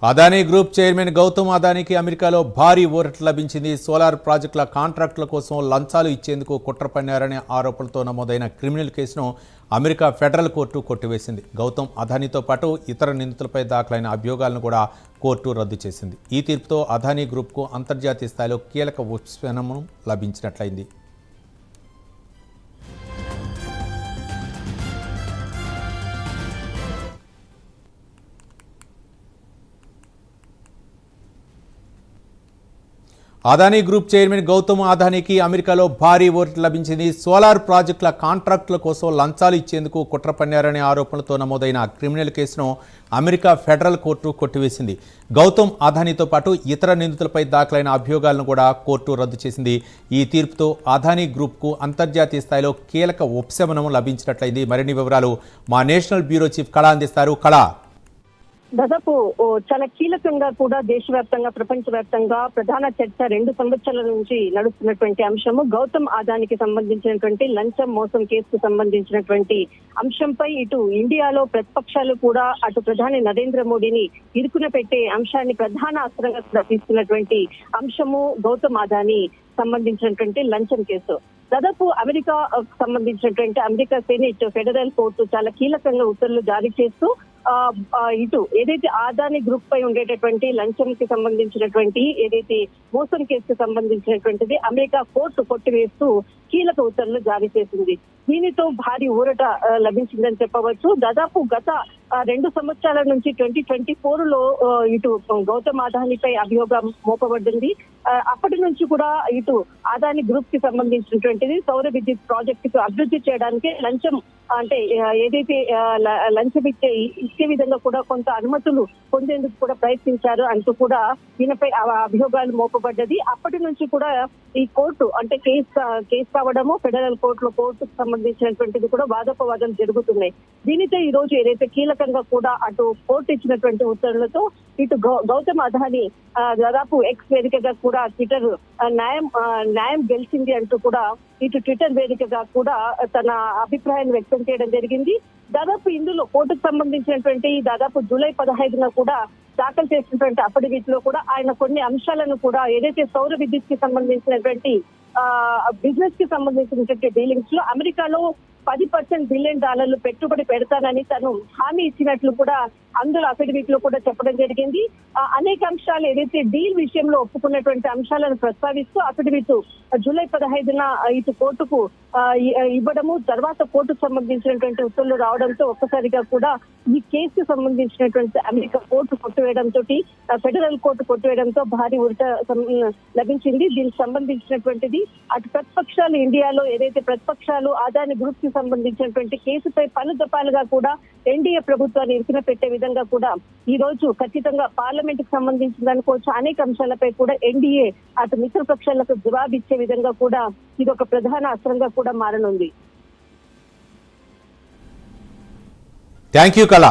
Adani group chairman Gautam అదానీకి అమెరికాలో భారీ ఊరట లభించింది. సోలార్ ప్రాజెక్టుల కాంట్రాక్టుల కోసం లంచాలు ఇచ్చేందుకు కుట్ర పన్నారనే ఆరోపణలతో నమోదైన క్రిమినల్ కేసును అమెరికా ఫెడరల్ కోర్టు కొట్టివేసింది. గౌతమ్ అదానీతో పాటు ఇతర నిందితులపై దాఖలైన అభియోగాలను కూడా కోర్టు రద్దు చేసింది. ఈ తీర్పుతో అదానీ గ్రూప్కు అంతర్జాతీయ స్థాయిలో కీలక ఉపశమనం లభించినట్లయింది. అదానీ గ్రూప్ చైర్మన్ గౌతమ్ అదానీకి అమెరికాలో భారీ ఊరట లభించింది. సోలార్ ప్రాజెక్టుల కాంట్రాక్టుల కోసం లంచాలు ఇచ్చేందుకు కుట్ర పన్నారనే ఆరోపణలతో నమోదైన క్రిమినల్ కేసును అమెరికా ఫెడరల్ కోర్టు కొట్టివేసింది. గౌతమ్ అదానీతో పాటు ఇతర నిందితులపై దాఖలైన అభియోగాలను కూడా కోర్టు రద్దు చేసింది. ఈ తీర్పుతో అదానీ గ్రూప్కు అంతర్జాతీయ స్థాయిలో కీలక ఉపశమనం లభించినట్లయింది. మరిన్ని వివరాలు మా నేషనల్ బ్యూరో చీఫ్ కళ అందిస్తారు. కళ, దాదాపు చాలా కీలకంగా కూడా దేశవ్యాప్తంగా ప్రపంచవ్యాప్తంగా ప్రధాన చర్చ 2 సంవత్సరాల నుంచి నడుస్తున్నటువంటి అంశము గౌతమ్ అదానీకి సంబంధించినటువంటి లంచం మోసం కేసుకు సంబంధించినటువంటి అంశంపై ఇటు ఇండియాలో ప్రతిపక్షాలు కూడా అటు ప్రధాని నరేంద్ర మోడీని ఇరుకున పెట్టే అంశాన్ని ప్రధాన అస్త్రంగా తీసుకున్నటువంటి అంశము గౌతమ్ అదానీ సంబంధించినటువంటి లంచం కేసు. దాదాపు అమెరికా సంబంధించినటువంటి అమెరికా సెనేట్ ఫెడరల్ కోర్టు చాలా కీలకంగా ఉత్తర్వులు జారీ చేస్తూ ఇటు ఏదైతే అదానీ గ్రూప్ పై ఉండేటటువంటి లంచంకి సంబంధించినటువంటి ఏదైతే మోసం కేసుకు సంబంధించినటువంటిది అమెరికా కోర్టు కొట్టివేస్తూ కీలక ఉత్తర్వులు జారీ చేసింది. దీనితో భారీ ఊరట లభించిందని చెప్పవచ్చు. దాదాపు గత 2 సంవత్సరాల నుంచి 2024 లో ఇటు గౌతమ్ అదానీపై అభియోగం మోపబడింది. అప్పటి నుంచి కూడా ఇటు అదానీ గ్రూప్ కి సంబంధించినటువంటిది సౌర విద్యుత్ ప్రాజెక్టుకు అభివృద్ధి చేయడానికి లంచం అంటే ఏదైతే లంచం ఇచ్చే విధంగా కూడా కొంత అనుమతులు పొందేందుకు కూడా ప్రయత్నించారు అంటూ కూడా దీనిపై అభియోగాలు మోపబడ్డది. అప్పటి నుంచి కూడా ఈ కోర్టు అంటే కేసు కావడము ఫెడరల్ కోర్టుకు సంబంధించినటువంటిది కూడా వాదోపవాదం జరుగుతున్నాయి. దీనితో ఈ రోజు ఏదైతే కీలకంగా కూడా అటు కోర్టు ఇచ్చినటువంటి ఉత్తర్వులతో ఇటు గౌతమ్ అదానీ దాదాపు ఎక్స్ వేదికగా కూడా ట్విట్టర్ న్యాయం గెలిచింది అంటూ కూడా ఇటు ట్విట్టర్ వేదికగా కూడా తన అభిప్రాయాన్ని వ్యక్తం చేయడం జరిగింది. దాదాపు ఇందులో కోర్టుకు సంబంధించినటువంటి దాదాపు జూలై 15న కూడా దాఖలు చేసినటువంటి అఫిడవిట్ లో కూడా ఆయన కొన్ని అంశాలను కూడా ఏదైతే సౌర విద్యుత్ కి సంబంధించినటువంటి బిజినెస్ కి సంబంధించినటువంటి డీలింగ్స్ లో అమెరికాలో 10% బిలియన్ డాలర్లు పెట్టుబడి పెడతానని తను హామీ ఇచ్చినట్లు కూడా అందులో అఫిడవిట్ లో కూడా చెప్పడం జరిగింది. అనేక అంశాలు ఏదైతే డీల్ విషయంలో ఒప్పుకున్నటువంటి అంశాలను ప్రస్తావిస్తూ అఫిడవిట్ జూలై 15న ఇటు కోర్టుకు ఇవ్వడము, తర్వాత కోర్టుకు సంబంధించినటువంటి ఉత్తర్వులు రావడంతో ఒక్కసారిగా కూడా ఈ కేసుకు సంబంధించినటువంటి అమెరికా కోర్టు కొట్టివేయడంతో ఫెడరల్ కోర్టు కొట్టివేయడంతో భారీ ఉరట లభించింది. దీనికి సంబంధించినటువంటిది అటు ప్రతిపక్షాలు ఇండియాలో ఏదైతే ప్రతిపక్షాలు అదానీ గ్రూప్ కి సంబంధించినటువంటి కేసుపై పలు దఫాలుగా కూడా ఎన్డీఏ ప్రభుత్వాన్ని ఇరుకున పెట్టే విధంగా కూడా ఈ రోజు ఖచ్చితంగా పార్లమెంట్ కి సంబంధించిన అనుకోవచ్చు అనేక అంశాలపై కూడా ఎన్డీఏ అటు మిత్రపక్షాలకు జవాబిచ్చే విధంగా కూడా ఇది ఒక ప్రధాన అస్త్రంగా కూడా మారనుంది. థ్యాంక్ యూ కళ.